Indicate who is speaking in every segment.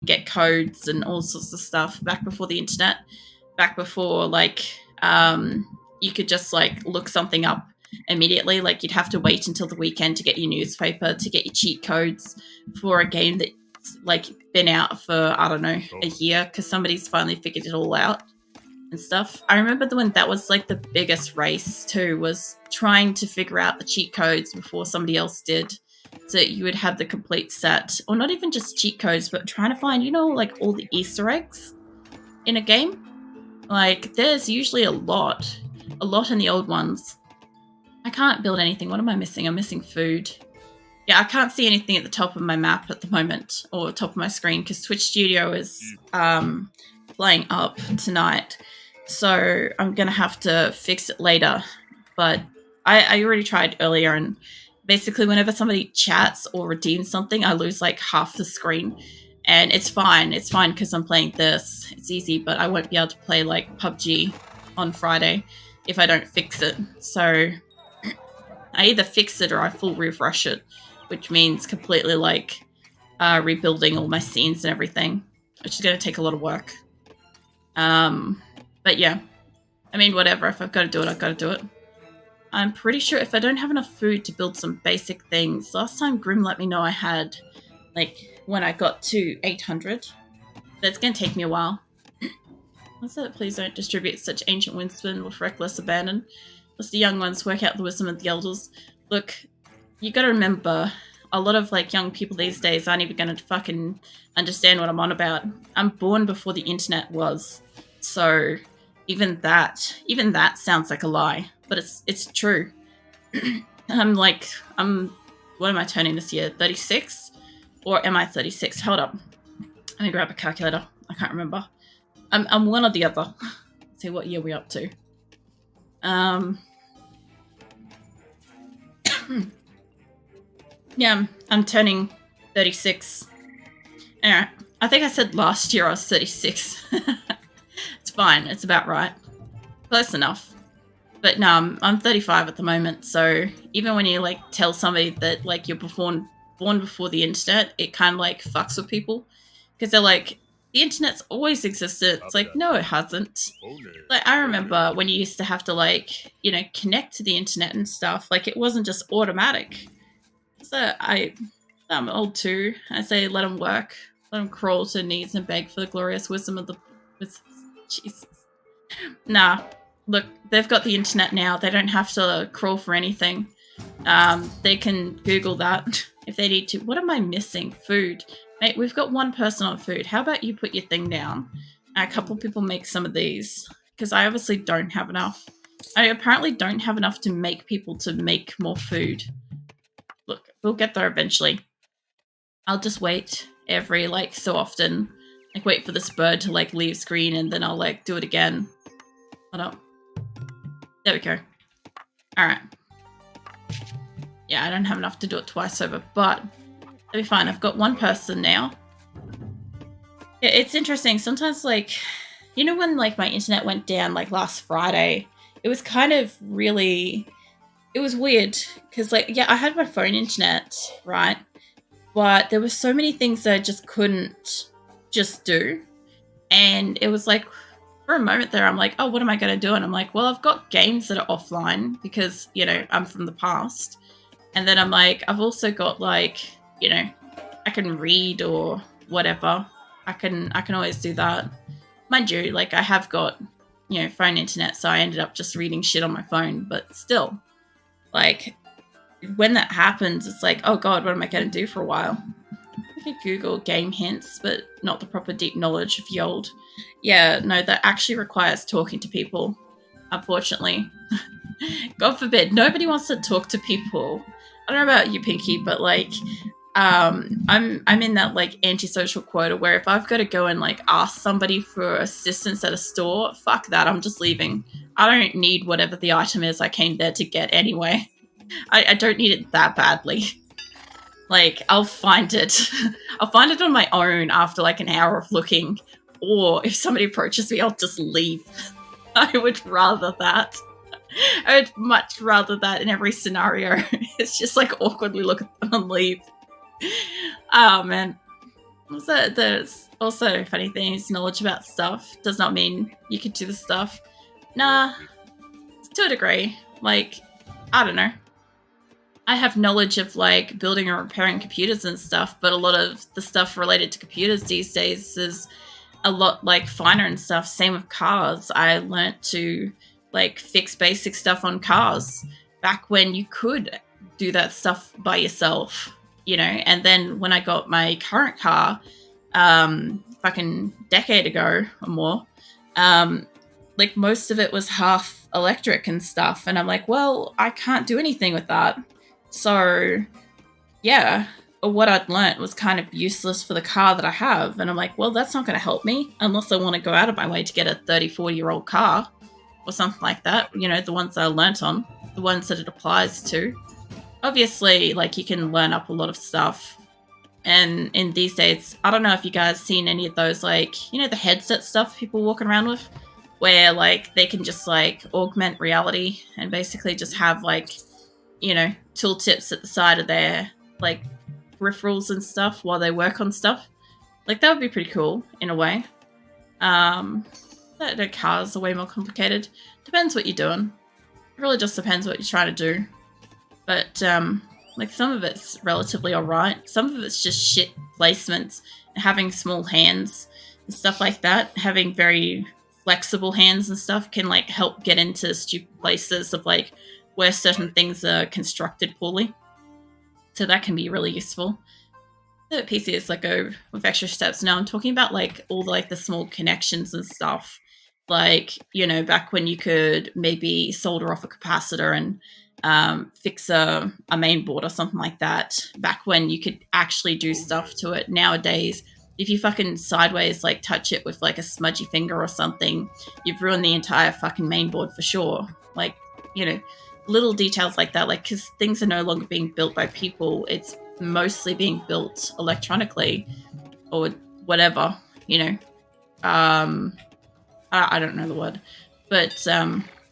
Speaker 1: get codes and all sorts of stuff back before the internet, back before you could just like look something up immediately. Like you'd have to wait until the weekend to get your newspaper, to get your cheat codes for a game that's like been out for, I don't know, a year because somebody's finally figured it all out and stuff. I remember when that was like the biggest race too, was trying to figure out the cheat codes before somebody else did. So you would have the complete set, or not even just cheat codes, but trying to find, like all the Easter eggs in a game. Like there's usually a lot in the old ones. I can't build anything. What am I missing? I'm missing food. Yeah, I can't see anything at the top of my map at the moment, or top of my screen, because Twitch Studio is playing up tonight. So I'm going to have to fix it later. But I already tried earlier, and basically whenever somebody chats or redeems something, I lose like half the screen. And it's fine. It's fine because I'm playing this. It's easy, but I won't be able to play like PUBG on Friday if I don't fix it. So I either fix it or I full refresh it, which means completely like rebuilding all my scenes and everything, which is going to take a lot of work. But yeah, I mean, whatever. If I've got to do it, I've got to do it. I'm pretty sure if I don't have enough food to build some basic things, last time Grim let me know I had, like, when I got to 800. That's going to take me a while. What's that? Please don't distribute such ancient wisdom with reckless abandon. Lest the young ones work out the wisdom of the elders. Look, you got to remember, a lot of like young people these days aren't even going to fucking understand what I'm on about. I'm born before the internet was, so even that sounds like a lie, but it's true. What am I turning this year? 36, or am I 36? Hold up, let me grab a calculator. I can't remember. I'm one or the other. Let's see what year we're up to. Yeah, I'm turning 36. Alright, I think I said last year I was 36. It's fine, it's about right. Close enough. But no, I'm 35 at the moment, so even when you like tell somebody that like you're born before the internet, it kind of like fucks with people. Because they're like, the internet's always existed. It's like, no, it hasn't. Like, I remember when you used to have to like, connect to the internet and stuff. Like, it wasn't just automatic. So I'm old too. I say let them work. Let them crawl to their knees and beg for the glorious wisdom of the... Jesus. Nah. Look, they've got the internet now. They don't have to crawl for anything. They can Google that if they need to. What am I missing? Food. Mate, we've got one person on food. How about you put your thing down? And a couple people make some of these. Because I obviously don't have enough. I apparently don't have enough to make people to make more food. Look, we'll get there eventually. I'll just wait every, like, so often. Like, wait for this bird to, like, leave screen, and then I'll, like, do it again. Hold up. There we go. Alright. Yeah, I don't have enough to do it twice over, but it'll be fine. I've got one person now. Yeah, it's interesting. Sometimes, like, when, like, my internet went down, like, last Friday, it was kind of really... It was weird, because, like, yeah, I had my phone internet, right? But there were so many things that I just couldn't just do. And it was like, for a moment there, I'm like, oh, what am I going to do? And I'm like, well, I've got games that are offline because, I'm from the past. And then I'm like, I've also got, like, I can read or whatever. I can always do that. Mind you, like, I have got, phone internet, so I ended up just reading shit on my phone. But still, like, when that happens, it's like, oh god, what am I going to do for a while? I could Google game hints, but not the proper deep knowledge of the old. Yeah, no, that actually requires talking to people, unfortunately. God forbid, nobody wants to talk to people. I don't know about you, Pinky, but like, I'm in that like antisocial quota where if I've got to go and like ask somebody for assistance at a store, fuck that, I'm just leaving. I don't need whatever the item is I came there to get anyway. I don't need it that badly. Like, I'll find it. I'll find it on my own after like an hour of looking. Or if somebody approaches me, I'll just leave. I would rather that. I would much rather that in every scenario. It's just like awkwardly look at them and leave. Oh man. Also, funny thing is, knowledge about stuff does not mean you could do the stuff. Nah, to a degree. Like, I don't know. I have knowledge of like building and repairing computers and stuff, but a lot of the stuff related to computers these days is a lot like finer and stuff. Same with cars. I learnt to like fix basic stuff on cars back when you could do that stuff by yourself, you know. And then when I got my current car, fucking decade ago or more, like most of it was half electric and stuff, and I'm like, well, I can't do anything with that. So yeah, what I'd learnt was kind of useless for the car that I have. And I'm like, well, that's not going to help me unless I want to go out of my way to get a 30, 40-year-old car or something like that. You know, the ones that I learnt on, the ones that it applies to. Obviously, like, you can learn up a lot of stuff. And in these days, I don't know if you guys seen any of those, like, you know, the headset stuff people walking around with, where, like, they can just, like, augment reality and basically just have, like, you know, tooltips at the side of their, like, peripherals and stuff while they work on stuff. Like, that would be pretty cool in a way. The cars are way more complicated. Depends what you're doing. It really just depends what you're trying to do. But like, some of it's relatively alright. Some of it's just shit placements. Having small hands and stuff like that, having very flexible hands and stuff can like help get into stupid places of like where certain things are constructed poorly. So that can be really useful. The PC is like go with extra steps. Now I'm talking about like all the, like the small connections and stuff. Like, you know, back when you could maybe solder off a capacitor and fix a main board or something like that. Back when you could actually do stuff to it. Nowadays, if you fucking sideways like touch it with like a smudgy finger or something, you've ruined the entire fucking main board for sure. Like, you know, little details like that, like, because things are no longer being built by people, it's mostly being built electronically or whatever, you know. I don't know the word, but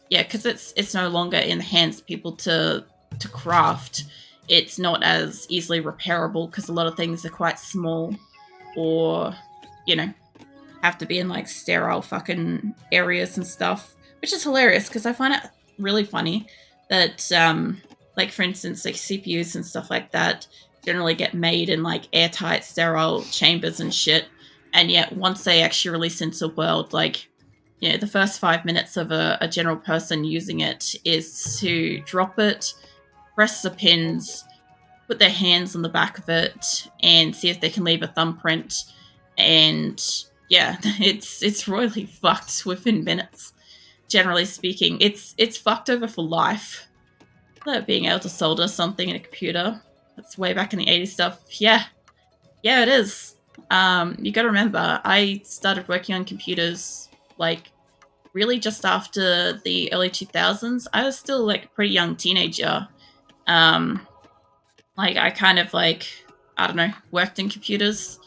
Speaker 1: yeah, because it's no longer in the hands of people to craft. It's not as easily repairable because a lot of things are quite small, or, you know, have to be in like sterile fucking areas and stuff, which is hilarious because I find it really funny that like, for instance, like CPUs and stuff like that generally get made in like airtight sterile chambers and shit, and yet once they actually release into the world, like, you know, the first 5 minutes of a general person using it is to drop it, press the pins, put their hands on the back of it, and see if they can leave a thumbprint. And yeah, it's royally fucked within minutes. Generally speaking, it's fucked over for life. That being able to solder something in a computer, that's way back in the 80s stuff. Yeah, it is. You got to remember, I started working on computers like really just after the early 2000s. I was still like a pretty young teenager. Like, I kind of like, I don't know, worked in computers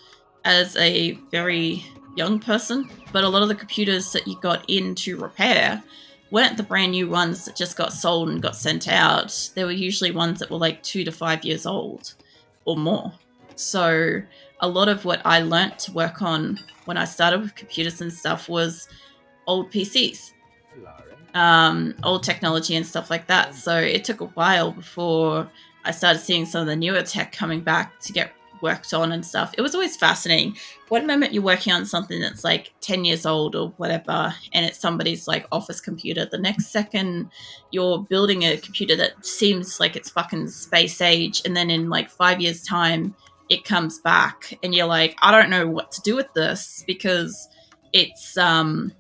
Speaker 1: as a very young person, but a lot of the computers that you got in to repair weren't the brand new ones that just got sold and got sent out. They were usually ones that were like 2 to 5 years old or more. So a lot of what I learnt to work on when I started with computers and stuff was old PCs, old technology and stuff like that. So it took a while before I started seeing some of the newer tech coming back to get worked on and stuff. It was always fascinating. One moment you're working on something that's like 10 years old or whatever, and it's somebody's like office computer. The next second you're building a computer that seems like it's fucking space age, and then in like 5 years time it comes back and you're like, I don't know what to do with this because it's so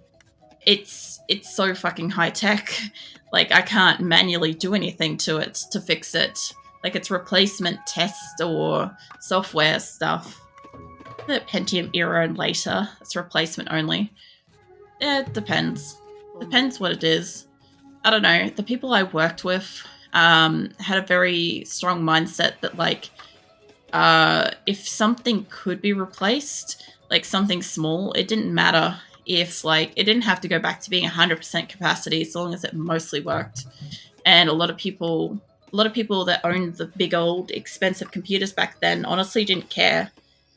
Speaker 1: fucking high tech. Like, I can't manually do anything to it to fix it. Like, it's replacement test or software stuff. The Pentium era and later, it's replacement only. Yeah, it depends. Depends what it is. I don't know. The people I worked with had a very strong mindset that, like, if something could be replaced, like something small, it didn't matter if, like, it didn't have to go back to being 100% capacity as long as it mostly worked. And a lot of people that owned the big old expensive computers back then honestly didn't care.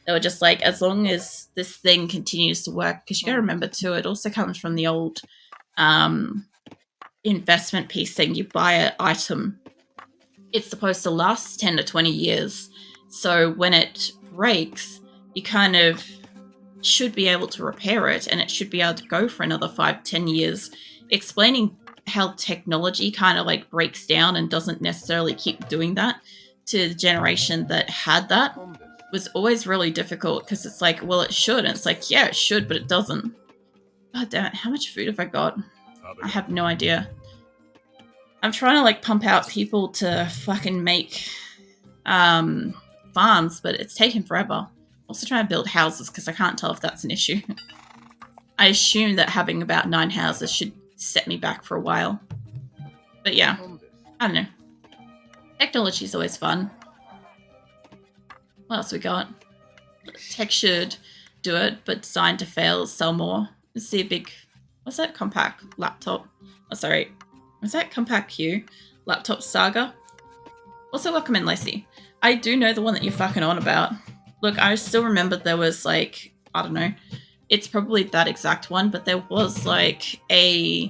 Speaker 1: They were just like, as long as this thing continues to work, because you got to remember too, it also comes from the old investment piece thing. You buy an item, it's supposed to last 10 to 20 years. So when it breaks, you kind of should be able to repair it, and it should be able to go for another 5-10 years. Explaining how technology kind of like breaks down and doesn't necessarily keep doing that to the generation that had that was always really difficult, because it's like, well, it should, and it's like, yeah, it should, but it doesn't. God damn it, how much food have I got? I have no idea. I'm trying to like pump out people to fucking make farms, but it's taking forever. Also trying to build houses because I can't tell if that's an issue. I assume that having about 9 houses should set me back for a while. But yeah, I don't know. Technology is always fun. What else we got? Tech should do it, but designed to fail, sell more. Let's see a big... What's that? Compact laptop. Oh, sorry. Was that Compact Q? Laptop Saga? Also, welcome in, Lacey. I do know the one that you're fucking on about. Look, I still remember there was like, I don't know, it's probably that exact one, but there was like a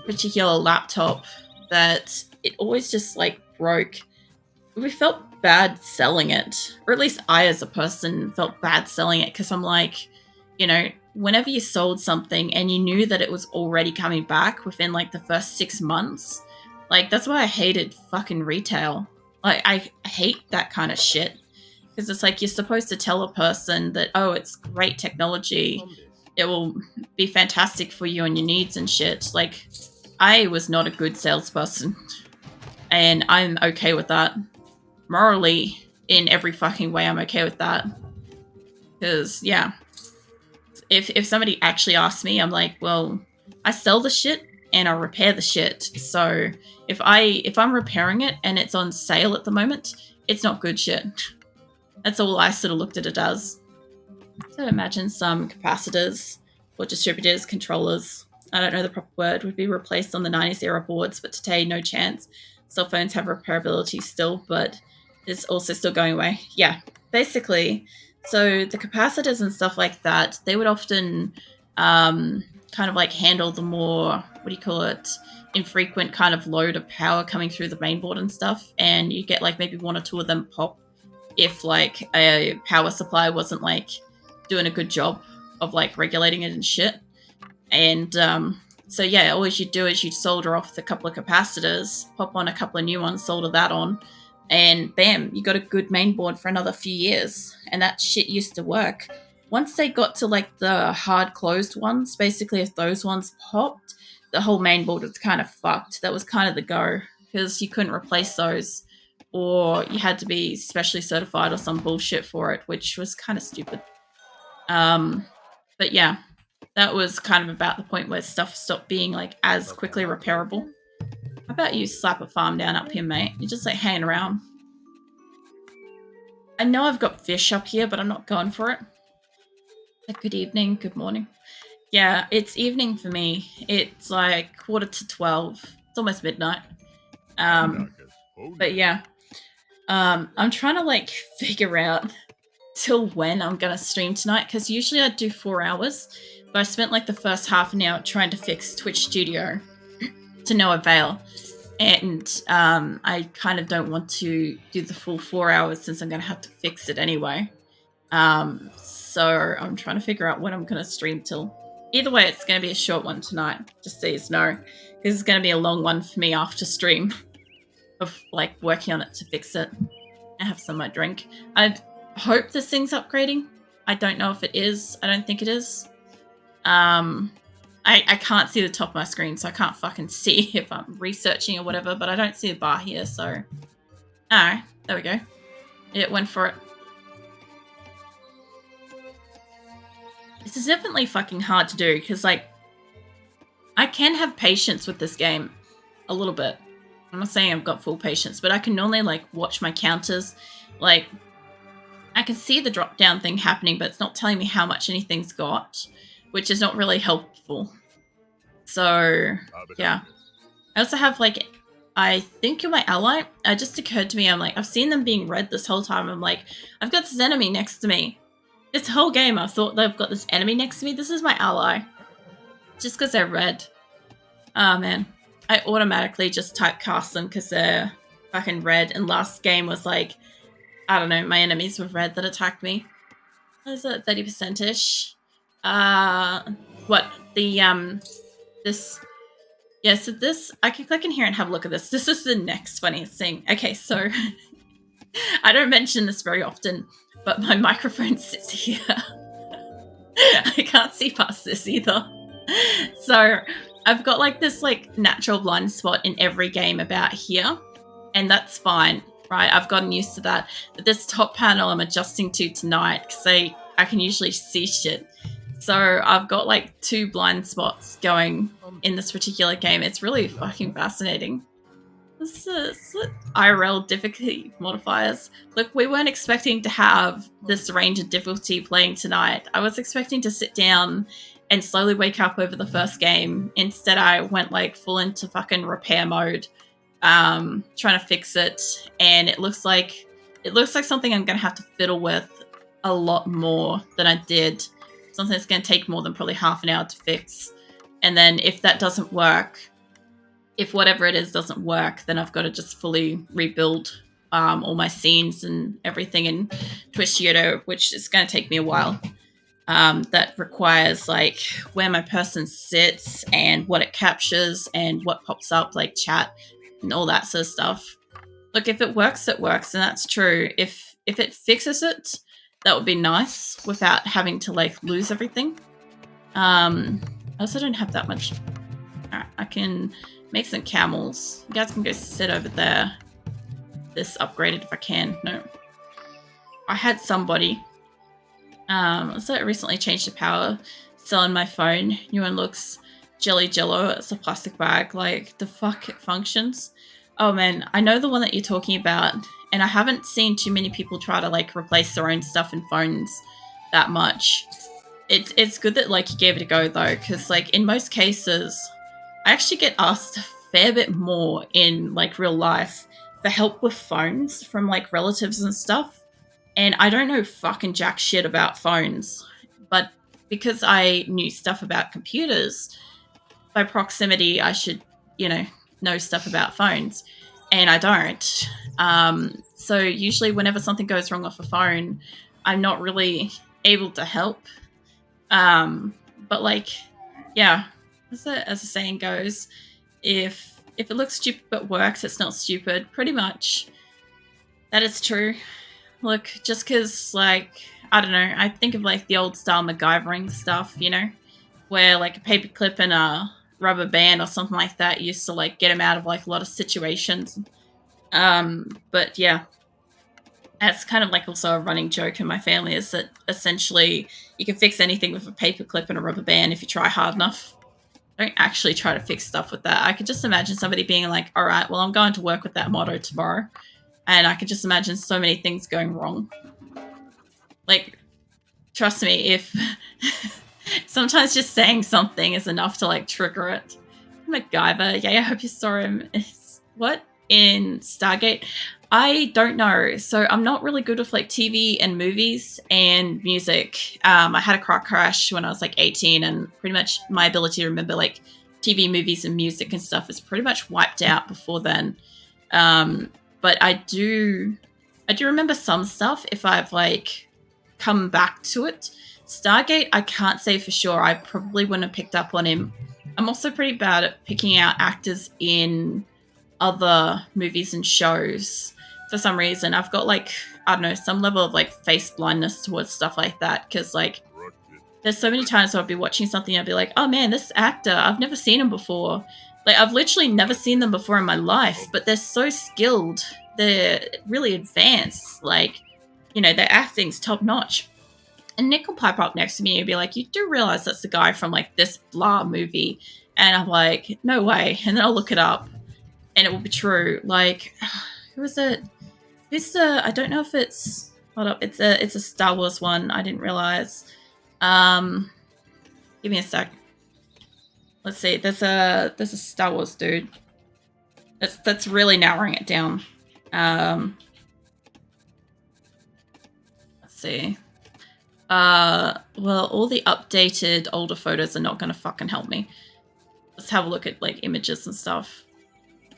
Speaker 1: particular laptop that it always just like broke. We felt bad selling it, or at least I as a person felt bad selling it, because I'm like, you know, whenever you sold something and you knew that it was already coming back within like the first 6 months, like that's why I hated fucking retail. Like I hate that kind of shit, because it's like you're supposed to tell a person that, oh, it's great technology, it will be fantastic for you and your needs and shit. Like I was not a good salesperson, and I'm okay with that. Morally, in every fucking way, I'm okay with that. Because yeah, if somebody actually asks me, I'm like, well, I sell the shit and I repair the shit. So if I'm repairing it and it's on sale at the moment, it's not good shit. That's all I sort of looked at it as. So imagine some capacitors or distributors, controllers, I don't know the proper word, would be replaced on the 90s era boards, but today, no chance. Cell phones have repairability still, but it's also still going away. Yeah, basically. So the capacitors and stuff like that, they would often kind of like handle the more, what do you call it, infrequent kind of load of power coming through the mainboard and stuff. And you get like maybe 1 or 2 of them pop if like a power supply wasn't like doing a good job of like regulating it and shit. And so yeah, all you do is you solder off the couple of capacitors, pop on a couple of new ones, solder that on, and bam, you got a good mainboard for another few years. And that shit used to work. Once they got to like the hard closed ones, basically if those ones popped, the whole mainboard was kind of fucked. That was kind of the go, because you couldn't replace those, or you had to be specially certified or some bullshit for it, which was kind of stupid. But yeah, that was kind of about the point where stuff stopped being like as quickly repairable. How about you slap a farm down up here, mate? You're just like hanging around. I know I've got fish up here, but I'm not going for it. Good evening, good morning. Yeah, it's evening for me. It's like 11:45. It's almost midnight. But yeah, I'm trying to like figure out till when I'm gonna stream tonight, because usually I do 4 hours, but I spent like the first half an hour trying to fix Twitch Studio to no avail. And I kind of don't want to do the full 4 hours since I'm going to have to fix it anyway. So I'm trying to figure out when I'm going to stream till. Either way, it's going to be a short one tonight, just so you know. This is going to be a long one for me after stream of like working on it to fix it. I have some of my drink. I hope this thing's upgrading. I don't know if it is. I don't think it is. I can't see the top of my screen, so I can't fucking see if I'm researching or whatever, but I don't see a bar here, so... Alright, there we go. It went for it. This is definitely fucking hard to do, because, like, I can have patience with this game. A little bit. I'm not saying I've got full patience, but I can normally, like, watch my counters. Like, I can see the drop-down thing happening, but it's not telling me how much anything's got, which is not really helpful. So, yeah. I also have, like, I think you're my ally. It just occurred to me, I'm like, I've seen them being red this whole time. I'm like, I've got this enemy next to me. This whole game, I thought they've got this enemy next to me. This is my ally. Just because they're red. Oh, man. I automatically just typecast them because they're fucking red. And last game was like, I don't know, my enemies were red that attacked me. What is it? 30%-ish. What? This... Yeah, so this... I can click in here and have a look at this. This is the next funniest thing. Okay, so... I don't mention this very often, but my microphone sits here. I can't see past this either. So I've got like this like natural blind spot in every game about here, and that's fine, right? I've gotten used to that. But this top panel I'm adjusting to tonight because I can usually see shit. So I've got like 2 blind spots going in this particular game. It's really fucking fascinating. This is IRL difficulty modifiers. Look, we weren't expecting to have this range of difficulty playing tonight. I was expecting to sit down and slowly wake up over the first game. Instead, I went like full into fucking repair mode, trying to fix it. And it looks like something I'm gonna have to fiddle with a lot more than I did. Something that's gonna take more than probably half an hour to fix. And then if that doesn't work, if whatever it is doesn't work, then I've got to just fully rebuild all my scenes and everything in Twitch.io, which is going to take me a while. That requires like where my person sits and what it captures and what pops up, like chat and all that sort of stuff. Look, if it works, it works, and that's true. If it fixes it, that would be nice without having to like lose everything. I also don't have that much. Alright, I can make some camels. You guys can go sit over there. This upgraded if I can. No. I had somebody. So I recently changed the power. Selling my phone. New one looks jelly jello. It's a plastic bag. Like, the fuck it functions. Oh man, I know the one that you're talking about. And I haven't seen too many people try to like replace their own stuff in phones that much. It's good that like you gave it a go though, because like in most cases, I actually get asked a fair bit more in like real life for help with phones from like relatives and stuff. And I don't know fucking jack shit about phones. But because I knew stuff about computers, by proximity, I should, know stuff about phones. And I don't. So usually whenever something goes wrong off a phone, I'm not really able to help. But like, yeah, as the saying goes, if it looks stupid but works, it's not stupid. Pretty much, that is true. Look, just because, like, I don't know, I think of like the old style MacGyvering stuff, where like a paperclip and a rubber band or something like that used to like get him out of like a lot of situations. But yeah. That's kind of like also a running joke in my family is that essentially you can fix anything with a paperclip and a rubber band if you try hard enough. Don't actually try to fix stuff with that. I could just imagine somebody being like, all right, well, I'm going to work with that motto tomorrow. And I could just imagine so many things going wrong. Like, trust me, if sometimes just saying something is enough to like trigger it. MacGyver, yeah, I hope you saw him. What? In Stargate? I don't know. So I'm not really good with like TV and movies and music. I had a car crash when I was like 18 and pretty much my ability to remember like TV, movies and music and stuff is pretty much wiped out before then. But I do remember some stuff if I've like come back to it. Stargate, I can't say for sure. I probably wouldn't have picked up on him. I'm also pretty bad at picking out actors in other movies and shows. For some reason, I've got like, I don't know, some level of like face blindness towards stuff like that. Because like, there's so many times where I'll be watching something and I'll be like, oh man, this actor, I've never seen him before. Like, I've literally never seen them before in my life, but they're so skilled. They're really advanced. Like, their acting's top notch. And Nick will pipe up next to me and be like, you do realize that's the guy from like this blah movie? And I'm like, no way. And then I'll look it up and it will be true. Like, who is it? I don't know if it's, hold up, it's a Star Wars one. I didn't realize. Give me a sec. Let's see. There's a Star Wars dude. That's really narrowing it down. Let's see. Well, all the updated older photos are not going to fucking help me. Let's have a look at, like, images and stuff.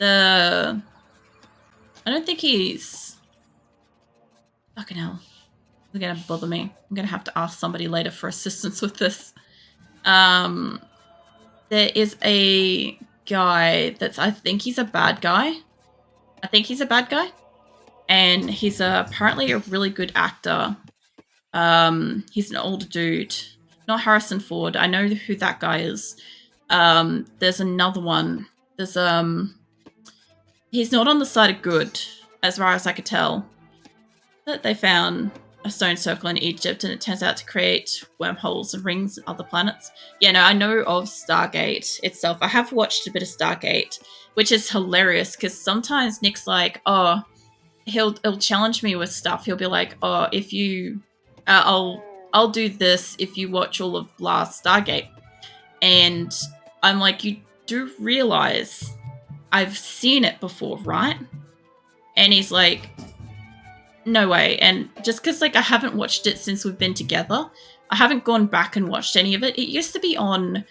Speaker 1: I don't think he's... Fucking hell. They're going to bother me. I'm going to have to ask somebody later for assistance with this. There is a guy that's... I think he's a bad guy. And he's apparently a really good actor. He's an older dude. Not Harrison Ford. I know who that guy is. There's another one. There's he's not on the side of good, as far as I could tell. That they found a stone circle in Egypt, and it turns out to create wormholes and rings and other planets. Yeah, no, I know of Stargate itself. I have watched a bit of Stargate, which is hilarious because sometimes Nick's like, oh, he'll challenge me with stuff. He'll be like, oh, if you, I'll do this if you watch all of last Stargate. And I'm like, you do realize I've seen it before, right? And he's like, no way. And just because, like, I haven't watched it since we've been together, I haven't gone back and watched any of it. It used to be on,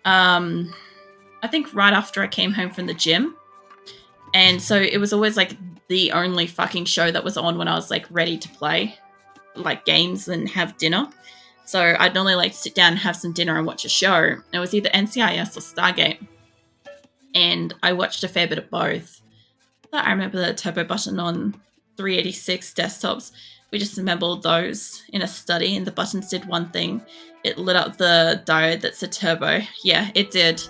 Speaker 1: I think right after I came home from the gym. And so it was always, like, the only fucking show that was on when I was, like, ready to play, like, games and have dinner. So I'd normally, like, sit down and have some dinner and watch a show. It was either NCIS or Stargate. And I watched a fair bit of both. I remember the turbo button on 386 desktops. We just assembled those in a study, and the buttons did one thing. It lit up the diode that said turbo. Yeah, it did.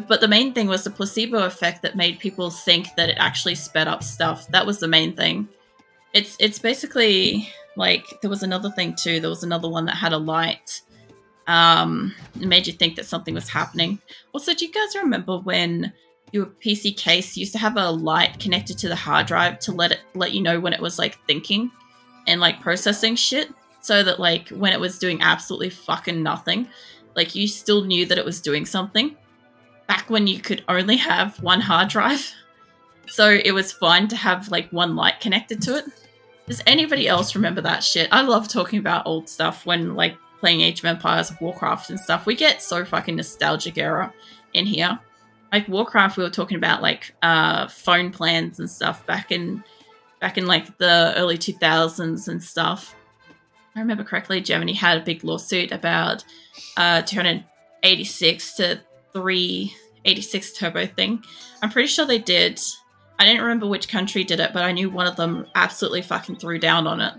Speaker 1: But the main thing was the placebo effect that made people think that it actually sped up stuff. That was the main thing. It's basically, like, there was another thing too. There was another one that had a light. It made you think that something was happening. Also, do you guys remember when your PC case used to have a light connected to the hard drive to let you know when it was, like, thinking and, like, processing shit, so that, like, when it was doing absolutely fucking nothing, like, you still knew that it was doing something? Back when you could only have one hard drive, so it was fine to have, like, one light connected to it. Does anybody else remember that shit? I love talking about old stuff when, like, playing Age of Empires, Warcraft and stuff. We get so fucking nostalgic era in here. Like, Warcraft, we were talking about, like, phone plans and stuff back in like the early 2000s and stuff. I remember correctly, Germany had a big lawsuit about 286 to 386 turbo thing. I'm pretty sure they did. I didn't remember which country did it, but I knew one of them absolutely fucking threw down on it.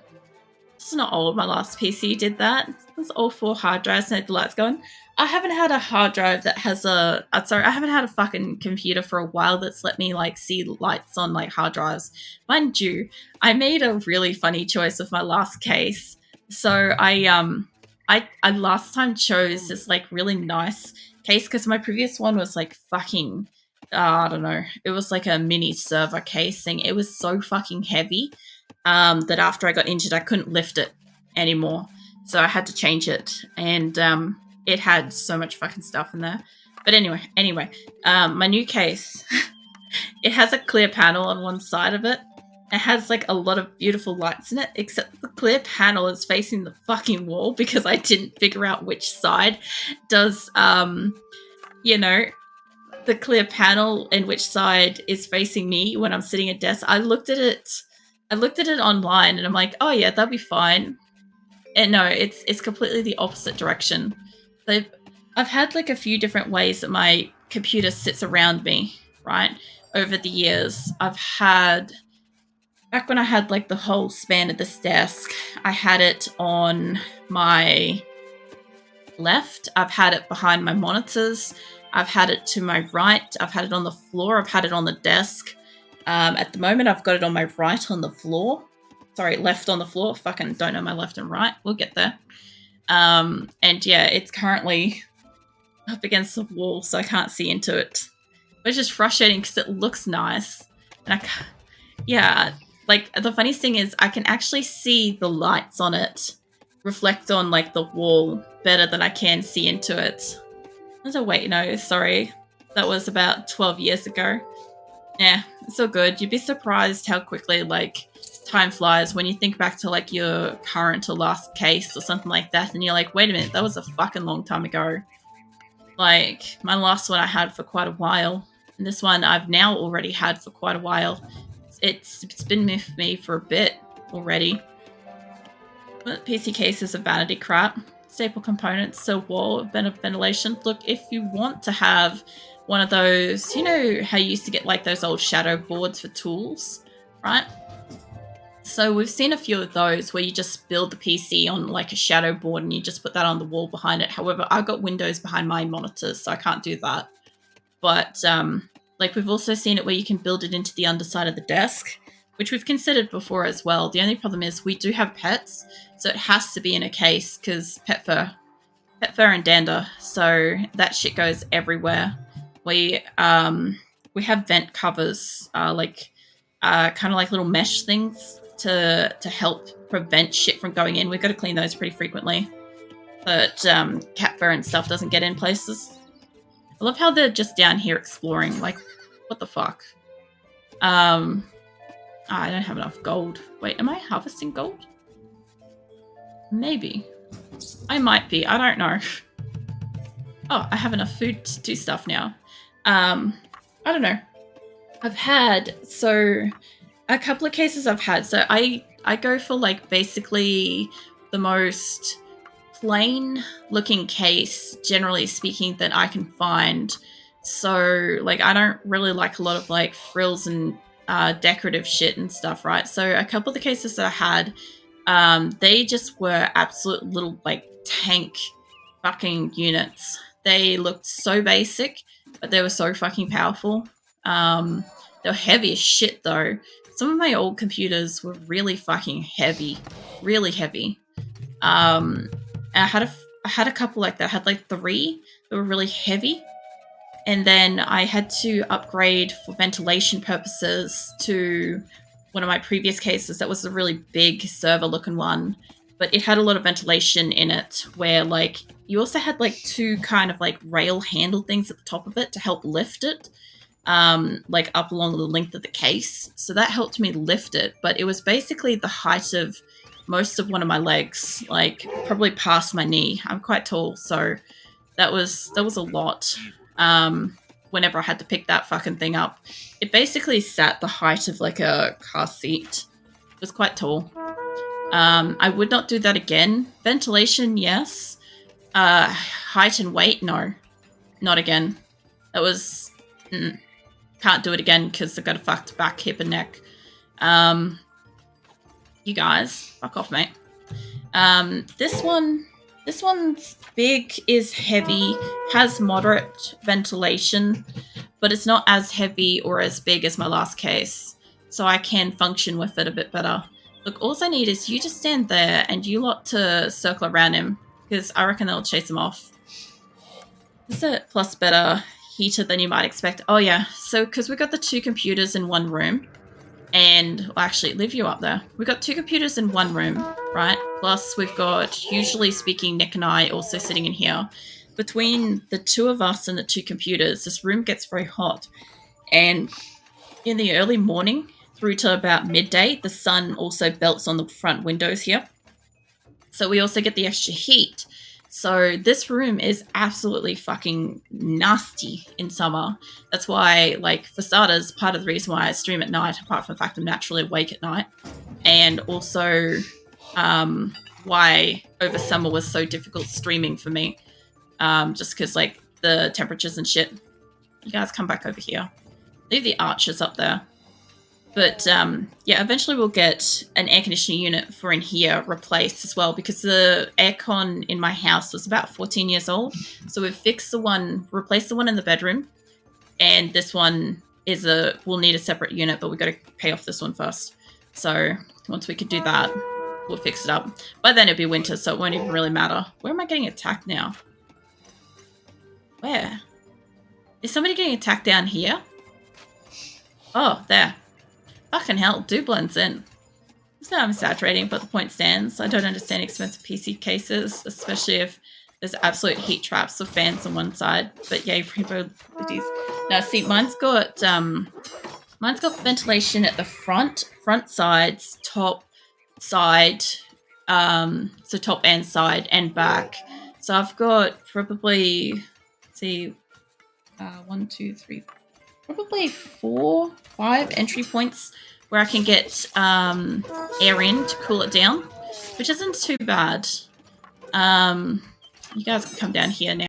Speaker 1: This is not old. My last PC did that. It was all 4 hard drives and had the lights going. I haven't had a hard drive that has I haven't had a fucking computer for a while that's let me, like, see lights on, like, hard drives. Mind you, I made a really funny choice with my last case. So I last time chose this, like, really nice case because my previous one was, like, fucking, I don't know. It was like a mini server case thing. It was so fucking heavy that after I got injured, I couldn't lift it anymore. So I had to change it. And it had so much fucking stuff in there. But anyway, my new case, it has a clear panel on one side of it. It has, like, a lot of beautiful lights in it, except the clear panel is facing the fucking wall because I didn't figure out which side does, you know, the clear panel and which side is facing me when I'm sitting at desk. I looked at it online and I'm like, oh yeah, that'd be fine. And no, it's completely the opposite direction. I've had, like, a few different ways that my computer sits around me, right? Over the years, back when I had, like, the whole span of this desk, I had it on my left. I've had it behind my monitors. I've had it to my right. I've had it on the floor. I've had it on the desk. At the moment, I've got it on my right on the floor. Sorry, left on the floor. Fucking don't know my left and right. We'll get there. And yeah, it's currently up against the wall, so I can't see into it. Which is frustrating because it looks nice. And yeah, like, the funniest thing is I can actually see the lights on it reflect on, like, the wall better than I can see into it. Wait, no, sorry. That was about 12 years ago. Yeah, it's all good. You'd be surprised how quickly, like, time flies when you think back to like your current or last case or something like that, and you're like, wait a minute, that was a fucking long time ago. Like, my last one I had for quite a while, and this one I've now already had for quite a while. It's been with me for a bit already. But PC cases are vanity crap. Staple components, so wall ventilation. Look, if you want to have one of those, you know how you used to get like those old shadow boards for tools, right? So we've seen a few of those where you just build the PC on like a shadow board and you just put that on the wall behind it. However, I've got windows behind my monitors, so I can't do that. But like we've also seen it where you can build it into the underside of the desk, which we've considered before as well. The only problem is we do have pets, so it has to be in a case because pet fur and dander, so that shit goes everywhere. We have vent covers, like kind of like little mesh things to help prevent shit from going in. We've got to clean those pretty frequently, but cat fur and stuff doesn't get in places. I love how they're just down here exploring. Like, what the fuck? I don't have enough gold. Wait, am I harvesting gold? Maybe. I might be. I don't know. Oh, I have enough food to do stuff now. I don't know. I've had, so a couple of cases I've had. So I go for like basically the most plain looking case, generally speaking, that I can find. So like I don't really like a lot of like frills and decorative shit and stuff, right? So a couple of the cases that I had, they just were absolute little like tank fucking units. They looked so basic, but they were so fucking powerful. They were heavy as shit though. Some of my old computers were really fucking heavy, really heavy. I had a couple like that. I had like 3 that were really heavy, and then I had to upgrade for ventilation purposes to one of my previous cases. That was a really big server-looking one, but it had a lot of ventilation in it. Where like you also had like 2 kind of like rail handle things at the top of it to help lift it, like up along the length of the case. So that helped me lift it, but it was basically the height of most of one of my legs, like probably past my knee. I'm quite tall, so that was a lot. Whenever I had to pick that fucking thing up, it basically sat the height of like a car seat. It was quite tall. I would not do that again. Ventilation, yes. Height and weight, no, not again. That was can't do it again because I've got a fucked back, hip, and neck. You guys, fuck off, mate. This one's big, is heavy, has moderate ventilation, but it's not as heavy or as big as my last case, so I can function with it a bit better. Look, all I need is you to stand there and you lot to circle around him, because I reckon they'll chase him off. Is it plus better heater than you might expect? Oh yeah, so because we've got the 2 computers in one room, and well, actually leave you up there. We've got 2 computers in one room, right? Plus we've got, usually speaking, Nick and I also sitting in here. Between the 2 of us and the 2 computers, this room gets very hot. And in the early morning through to about midday, the sun also belts on the front windows here. So we also get the extra heat. So this room is absolutely fucking nasty in summer. That's why, like, for starters, part of the reason why I stream at night, apart from the fact I'm naturally awake at night, and also why over summer was so difficult streaming for me, just because, like, the temperatures and shit. You guys come back over here. Leave the archers up there. But yeah, eventually we'll get an air conditioning unit for in here replaced as well, because the aircon in my house was about 14 years old. So we've fixed the one, replaced the one in the bedroom, and this one will need a separate unit, but we've got to pay off this one first. So once we could do that, we'll fix it up. By then it'll be winter, so it won't even really matter. Where am I getting attacked now? Where? Is somebody getting attacked down here? Oh, there. Fucking hell, do blends in. It's not exaggerating, but the point stands. I don't understand expensive PC cases, especially if there's absolute heat traps with fans on one side. But yay, rainbow hoodies. Now, see, mine's got Mine's got ventilation at the front sides, top side, so top and side and back. So I've got probably, see, 1, 2, 3, probably 4, 5 entry points where I can get air in to cool it down, which isn't too bad. You guys can come down here now.